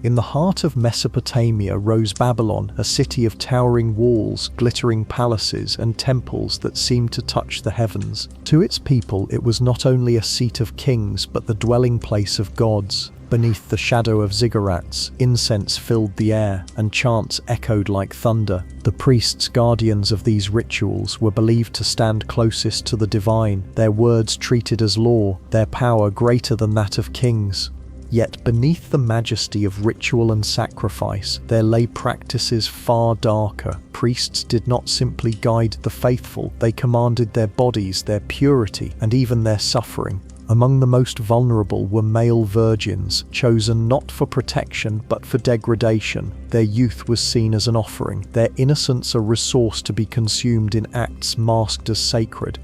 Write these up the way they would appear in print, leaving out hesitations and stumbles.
In the heart of Mesopotamia rose Babylon, a city of towering walls, glittering palaces, and temples that seemed to touch the heavens. To its people, it was not only a seat of kings, but the dwelling place of gods. Beneath the shadow of ziggurats, incense filled the air, and chants echoed like thunder. The priests, guardians of these rituals, were believed to stand closest to the divine, their words treated as law, their power greater than that of kings. Yet beneath the majesty of ritual and sacrifice, there lay practices far darker. Priests did not simply guide the faithful, they commanded their bodies, their purity, and even their suffering. Among the most vulnerable were male virgins, chosen not for protection but for degradation. Their youth was seen as an offering, their innocence a resource to be consumed in acts masked as sacred.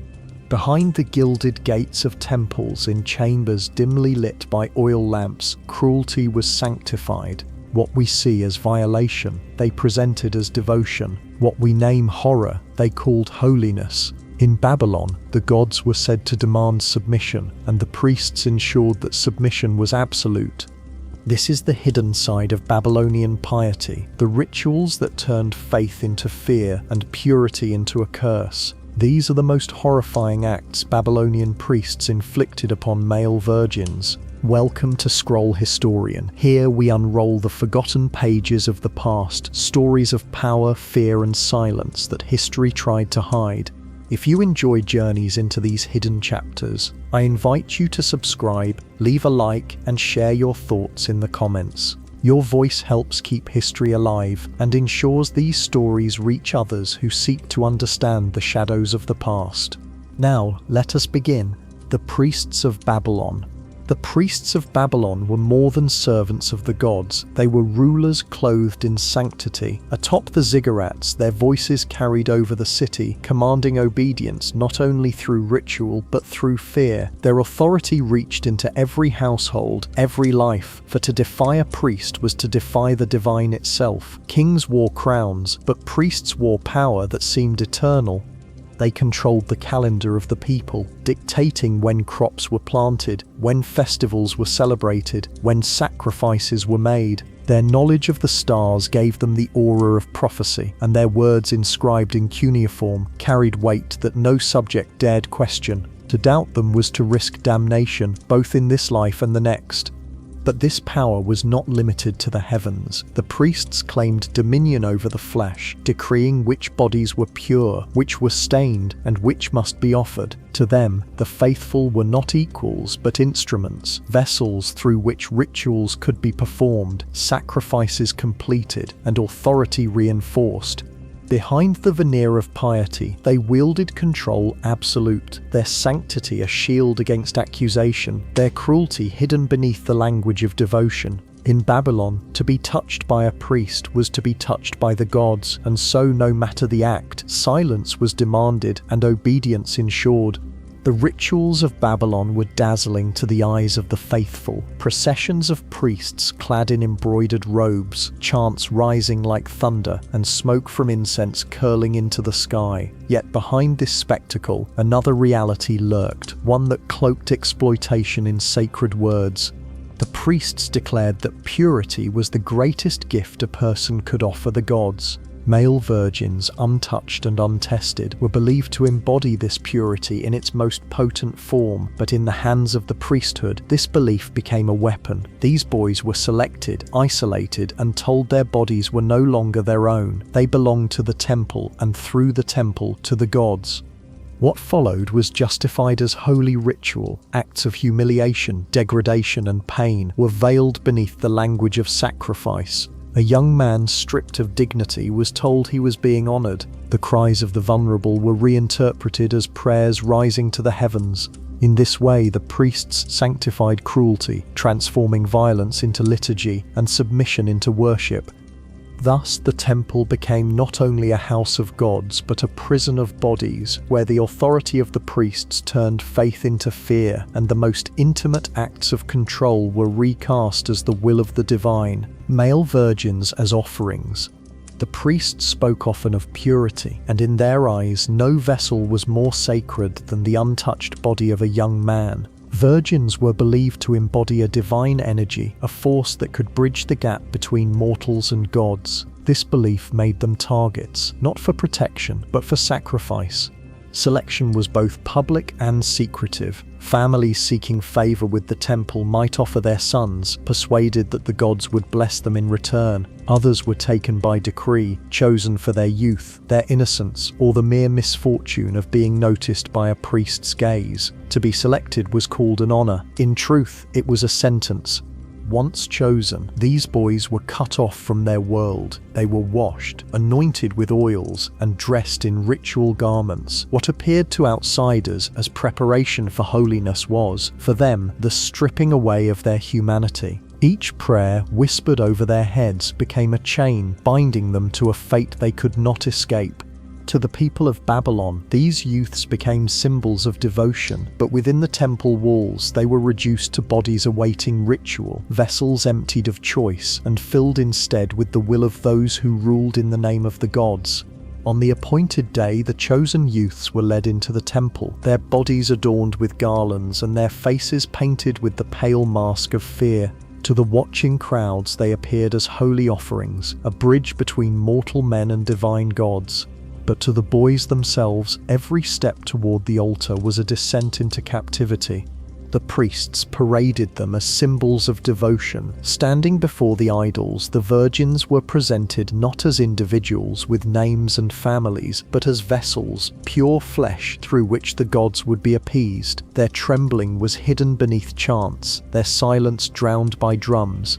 Behind the gilded gates of temples, in chambers dimly lit by oil lamps, cruelty was sanctified. What we see as violation, they presented as devotion. What we name horror, they called holiness. In Babylon, the gods were said to demand submission, and the priests ensured that submission was absolute. This is the hidden side of Babylonian piety, the rituals that turned faith into fear and purity into a curse. These are the most horrifying acts Babylonian priests inflicted upon male virgins. Welcome to Scroll Historian. Here we unroll the forgotten pages of the past, stories of power, fear, and silence that history tried to hide. If you enjoy journeys into these hidden chapters, I invite you to subscribe, leave a like, and share your thoughts in the comments. Your voice helps keep history alive and ensures these stories reach others who seek to understand the shadows of the past. Now, let us begin. The priests of Babylon. The priests of Babylon were more than servants of the gods. They were rulers clothed in sanctity. Atop the ziggurats, their voices carried over the city, commanding obedience not only through ritual but through fear. Their authority reached into every household, every life, for to defy a priest was to defy the divine itself. Kings wore crowns, but priests wore power that seemed eternal. They controlled the calendar of the people, dictating when crops were planted, when festivals were celebrated, when sacrifices were made. Their knowledge of the stars gave them the aura of prophecy, and their words inscribed in cuneiform carried weight that no subject dared question. To doubt them was to risk damnation, both in this life and the next. But this power was not limited to the heavens. The priests claimed dominion over the flesh, decreeing which bodies were pure, which were stained, and which must be offered. To them, the faithful were not equals, but instruments, vessels through which rituals could be performed, sacrifices completed, and authority reinforced. Behind the veneer of piety, they wielded control absolute, their sanctity a shield against accusation, their cruelty hidden beneath the language of devotion. In Babylon, to be touched by a priest was to be touched by the gods, and so no matter the act, silence was demanded and obedience ensured. The rituals of Babylon were dazzling to the eyes of the faithful. Processions of priests clad in embroidered robes, chants rising like thunder, and smoke from incense curling into the sky. Yet behind this spectacle, another reality lurked, one that cloaked exploitation in sacred words. The priests declared that purity was the greatest gift a person could offer the gods. Male virgins, untouched and untested, were believed to embody this purity in its most potent form, but in the hands of the priesthood, this belief became a weapon. These boys were selected, isolated, and told their bodies were no longer their own. They belonged to the temple, and through the temple, to the gods. What followed was justified as holy ritual. Acts of humiliation, degradation, and pain were veiled beneath the language of sacrifice. A young man stripped of dignity was told he was being honored. The cries of the vulnerable were reinterpreted as prayers rising to the heavens. In this way, the priests sanctified cruelty, transforming violence into liturgy and submission into worship. Thus, the temple became not only a house of gods, but a prison of bodies, where the authority of the priests turned faith into fear, and the most intimate acts of control were recast as the will of the divine. Male virgins as offerings. The priests spoke often of purity, and in their eyes no vessel was more sacred than the untouched body of a young man. Virgins were believed to embody a divine energy, a force that could bridge the gap between mortals and gods. This belief made them targets, not for protection, but for sacrifice. Selection was both public and secretive. Families seeking favor with the temple might offer their sons, persuaded that the gods would bless them in return. Others were taken by decree, chosen for their youth, their innocence, or the mere misfortune of being noticed by a priest's gaze. To be selected was called an honor. In truth, it was a sentence. Once chosen, these boys were cut off from their world. They were washed, anointed with oils, and dressed in ritual garments. What appeared to outsiders as preparation for holiness was, for them, the stripping away of their humanity. Each prayer whispered over their heads became a chain binding them to a fate they could not escape. To the people of Babylon, these youths became symbols of devotion, but within the temple walls they were reduced to bodies awaiting ritual, vessels emptied of choice and filled instead with the will of those who ruled in the name of the gods. On the appointed day, the chosen youths were led into the temple, their bodies adorned with garlands and their faces painted with the pale mask of fear. To the watching crowds they appeared as holy offerings, a bridge between mortal men and divine gods. But to the boys themselves, every step toward the altar was a descent into captivity. The priests paraded them as symbols of devotion. Standing before the idols, the virgins were presented not as individuals with names and families, but as vessels, pure flesh through which the gods would be appeased. Their trembling was hidden beneath chants, their silence drowned by drums.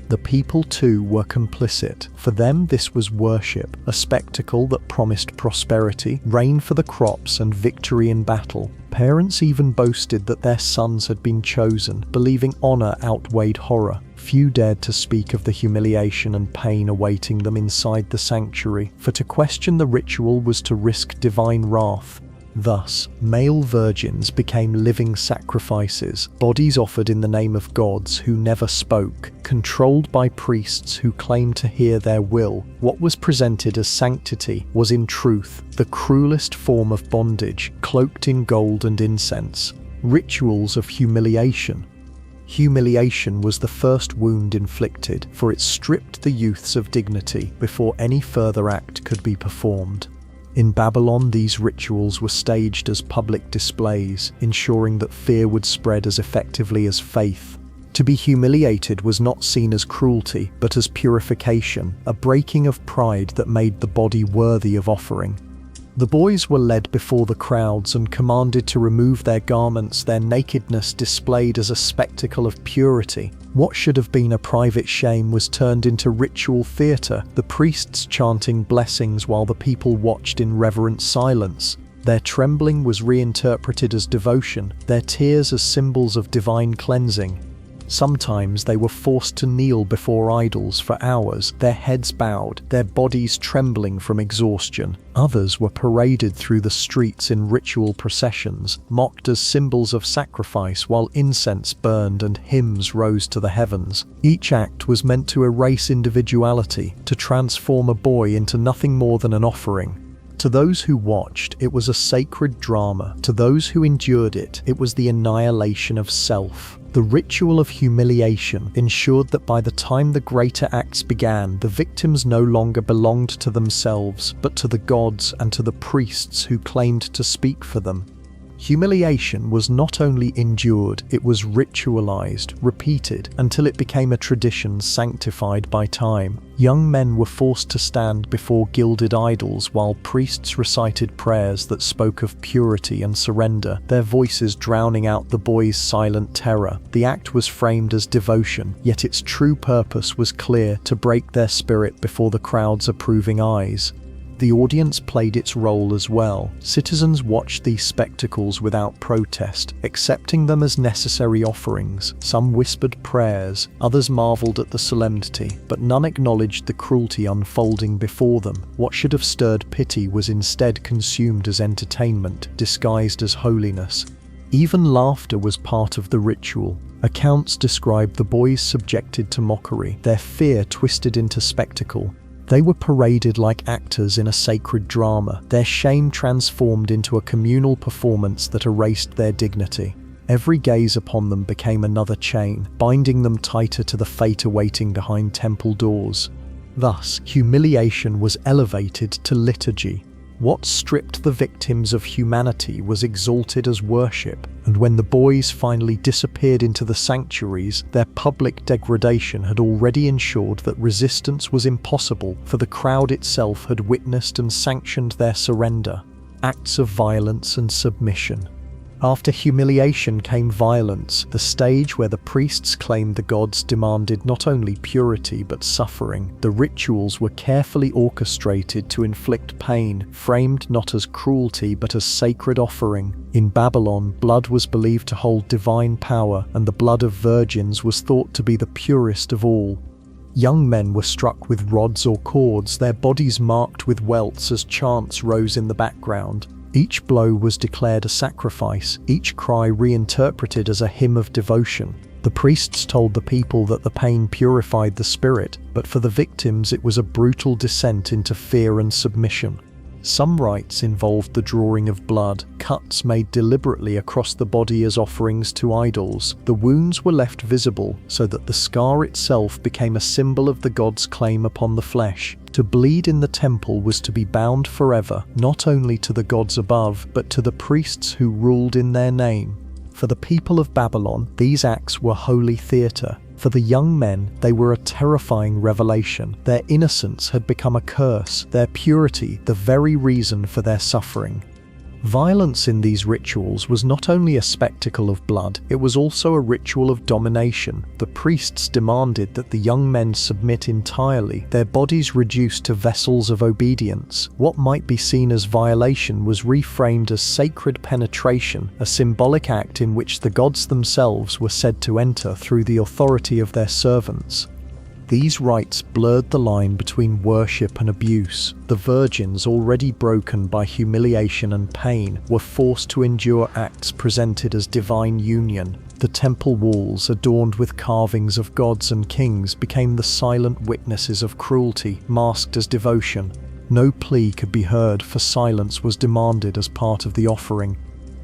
The people too were complicit. For them this was worship, a spectacle that promised prosperity, rain for the crops and victory in battle. Parents even boasted that their sons had been chosen, believing honor outweighed horror. Few dared to speak of the humiliation and pain awaiting them inside the sanctuary, for to question the ritual was to risk divine wrath. Thus, male virgins became living sacrifices, bodies offered in the name of gods who never spoke, controlled by priests who claimed to hear their will. What was presented as sanctity was in truth the cruelest form of bondage, cloaked in gold and incense. Rituals of humiliation. Humiliation was the first wound inflicted, for it stripped the youths of dignity before any further act could be performed. In Babylon, these rituals were staged as public displays, ensuring that fear would spread as effectively as faith. To be humiliated was not seen as cruelty, but as purification, a breaking of pride that made the body worthy of offering. The boys were led before the crowds and commanded to remove their garments, their nakedness displayed as a spectacle of purity. What should have been a private shame was turned into ritual theatre, the priests chanting blessings while the people watched in reverent silence. Their trembling was reinterpreted as devotion, their tears as symbols of divine cleansing. Sometimes they were forced to kneel before idols for hours, their heads bowed, their bodies trembling from exhaustion. Others were paraded through the streets in ritual processions, mocked as symbols of sacrifice while incense burned and hymns rose to the heavens. Each act was meant to erase individuality, to transform a boy into nothing more than an offering. To those who watched, it was a sacred drama. To those who endured it, it was the annihilation of self. The ritual of humiliation ensured that by the time the greater acts began, the victims no longer belonged to themselves, but to the gods and to the priests who claimed to speak for them. Humiliation was not only endured, it was ritualized, repeated, until it became a tradition sanctified by time. Young men were forced to stand before gilded idols while priests recited prayers that spoke of purity and surrender, their voices drowning out the boys' silent terror. The act was framed as devotion, yet its true purpose was clear: to break their spirit before the crowd's approving eyes. The audience played its role as well. Citizens watched these spectacles without protest, accepting them as necessary offerings. Some whispered prayers, others marveled at the solemnity, but none acknowledged the cruelty unfolding before them. What should have stirred pity was instead consumed as entertainment, disguised as holiness. Even laughter was part of the ritual. Accounts describe the boys subjected to mockery, their fear twisted into spectacle. They were paraded like actors in a sacred drama, their shame transformed into a communal performance that erased their dignity. Every gaze upon them became another chain, binding them tighter to the fate awaiting behind temple doors. Thus, humiliation was elevated to liturgy. What stripped the victims of humanity was exalted as worship, and when the boys finally disappeared into the sanctuaries, their public degradation had already ensured that resistance was impossible, for the crowd itself had witnessed and sanctioned their surrender. Acts of violence and submission. After humiliation came violence, the stage where the priests claimed the gods demanded not only purity but suffering. The rituals were carefully orchestrated to inflict pain, framed not as cruelty but as sacred offering. In Babylon, blood was believed to hold divine power, and the blood of virgins was thought to be the purest of all. Young men were struck with rods or cords, their bodies marked with welts as chants rose in the background. Each blow was declared a sacrifice, each cry reinterpreted as a hymn of devotion. The priests told the people that the pain purified the spirit, but for the victims it was a brutal descent into fear and submission. Some rites involved the drawing of blood, cuts made deliberately across the body as offerings to idols. The wounds were left visible so that the scar itself became a symbol of the god's claim upon the flesh. To bleed in the temple was to be bound forever, not only to the gods above, but to the priests who ruled in their name. For the people of Babylon, these acts were holy theatre. For the young men, they were a terrifying revelation. Their innocence had become a curse, their purity the very reason for their suffering. Violence in these rituals was not only a spectacle of blood, it was also a ritual of domination. The priests demanded that the young men submit entirely, their bodies reduced to vessels of obedience. What might be seen as violation was reframed as sacred penetration, a symbolic act in which the gods themselves were said to enter through the authority of their servants. These rites blurred the line between worship and abuse. The virgins, already broken by humiliation and pain, were forced to endure acts presented as divine union. The temple walls, adorned with carvings of gods and kings, became the silent witnesses of cruelty, masked as devotion. No plea could be heard, for silence was demanded as part of the offering.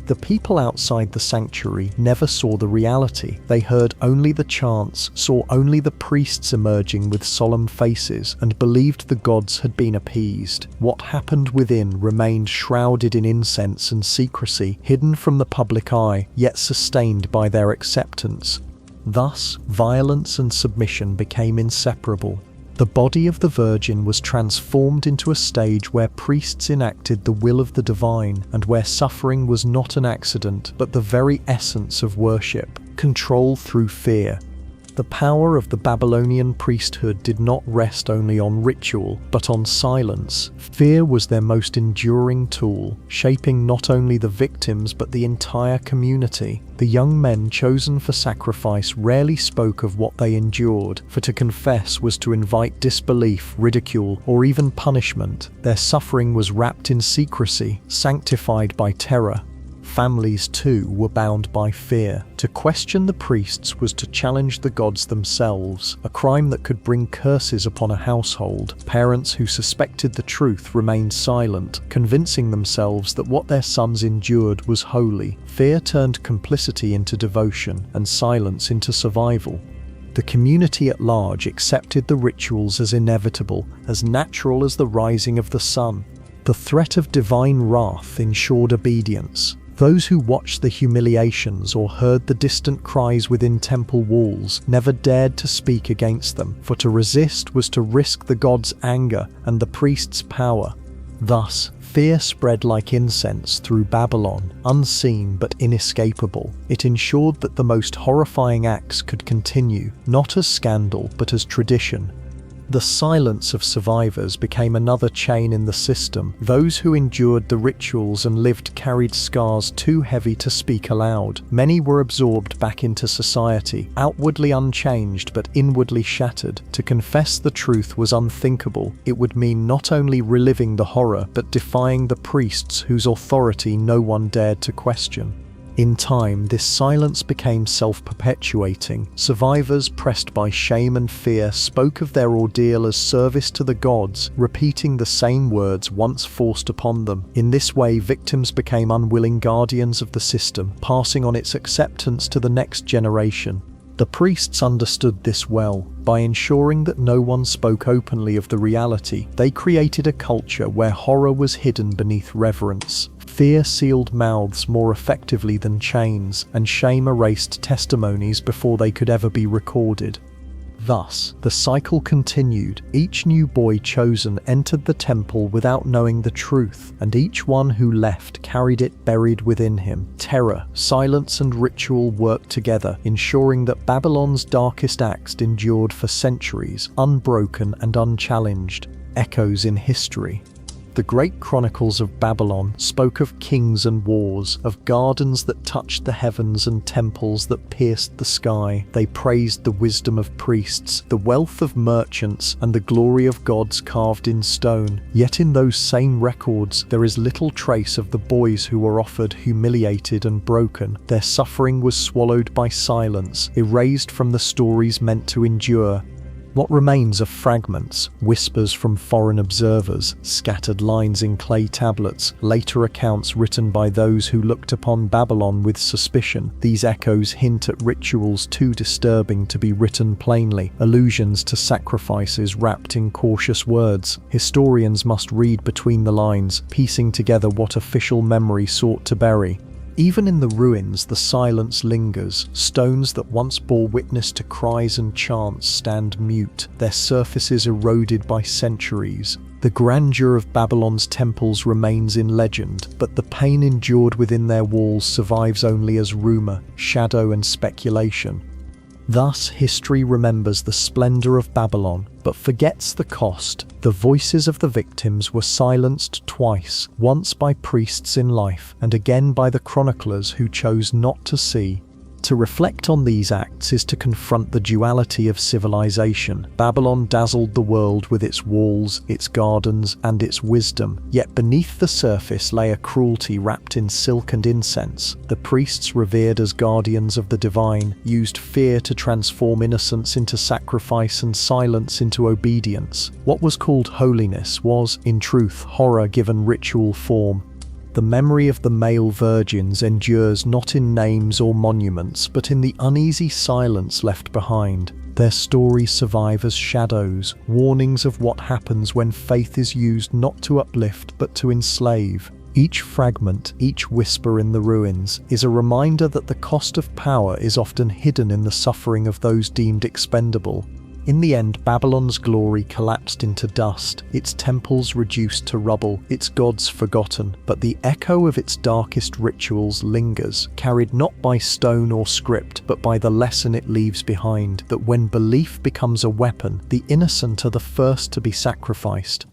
The people outside the sanctuary never saw the reality. They heard only the chants, saw only the priests emerging with solemn faces, and believed the gods had been appeased. What happened within remained shrouded in incense and secrecy, hidden from the public eye, yet sustained by their acceptance. Thus, violence and submission became inseparable. The body of the Virgin was transformed into a stage where priests enacted the will of the divine, and where suffering was not an accident, but the very essence of worship, control through fear. The power of the Babylonian priesthood did not rest only on ritual, but on silence. Fear was their most enduring tool, shaping not only the victims but the entire community. The young men chosen for sacrifice rarely spoke of what they endured, for to confess was to invite disbelief, ridicule, or even punishment. Their suffering was wrapped in secrecy, sanctified by terror. Families, too, were bound by fear. To question the priests was to challenge the gods themselves, a crime that could bring curses upon a household. Parents who suspected the truth remained silent, convincing themselves that what their sons endured was holy. Fear turned complicity into devotion, and silence into survival. The community at large accepted the rituals as inevitable, as natural as the rising of the sun. The threat of divine wrath ensured obedience. Those who watched the humiliations or heard the distant cries within temple walls never dared to speak against them, for to resist was to risk the gods' anger and the priests' power. Thus, fear spread like incense through Babylon, unseen but inescapable. It ensured that the most horrifying acts could continue, not as scandal but as tradition. The silence of survivors became another chain in the system. Those who endured the rituals and lived carried scars too heavy to speak aloud. Many were absorbed back into society, outwardly unchanged but inwardly shattered. To confess the truth was unthinkable. It would mean not only reliving the horror but defying the priests whose authority no one dared to question. In time, this silence became self-perpetuating. Survivors, pressed by shame and fear, spoke of their ordeal as service to the gods, repeating the same words once forced upon them. In this way, victims became unwilling guardians of the system, passing on its acceptance to the next generation. The priests understood this well. By ensuring that no one spoke openly of the reality, they created a culture where horror was hidden beneath reverence. Fear sealed mouths more effectively than chains, and shame erased testimonies before they could ever be recorded. Thus, the cycle continued. Each new boy chosen entered the temple without knowing the truth, and each one who left carried it buried within him. Terror, silence, and ritual worked together, ensuring that Babylon's darkest acts endured for centuries, unbroken and unchallenged. Echoes in history. The great chronicles of Babylon spoke of kings and wars, of gardens that touched the heavens and temples that pierced the sky. They praised the wisdom of priests, the wealth of merchants, and the glory of gods carved in stone. Yet in those same records, there is little trace of the boys who were offered, humiliated and broken. Their suffering was swallowed by silence, erased from the stories meant to endure. What remains are fragments, whispers from foreign observers, scattered lines in clay tablets, later accounts written by those who looked upon Babylon with suspicion. These echoes hint at rituals too disturbing to be written plainly, allusions to sacrifices wrapped in cautious words. Historians must read between the lines, piecing together what official memory sought to bury. Even in the ruins, the silence lingers. Stones that once bore witness to cries and chants stand mute, their surfaces eroded by centuries. The grandeur of Babylon's temples remains in legend, but the pain endured within their walls survives only as rumor, shadow, and speculation. Thus, history remembers the splendor of Babylon, but forgets the cost. The voices of the victims were silenced twice, once by priests in life, and again by the chroniclers who chose not to see. To reflect on these acts is to confront the duality of civilization. Babylon dazzled the world with its walls, its gardens, and its wisdom. Yet beneath the surface lay a cruelty wrapped in silk and incense. The priests, revered as guardians of the divine, used fear to transform innocence into sacrifice and silence into obedience. What was called holiness was, in truth, horror given ritual form. The memory of the male virgins endures not in names or monuments, but in the uneasy silence left behind. Their stories survive as shadows, warnings of what happens when faith is used not to uplift but to enslave. Each fragment, each whisper in the ruins, is a reminder that the cost of power is often hidden in the suffering of those deemed expendable. In the end, Babylon's glory collapsed into dust, its temples reduced to rubble, its gods forgotten, but the echo of its darkest rituals lingers, carried not by stone or script, but by the lesson it leaves behind, that when belief becomes a weapon, the innocent are the first to be sacrificed.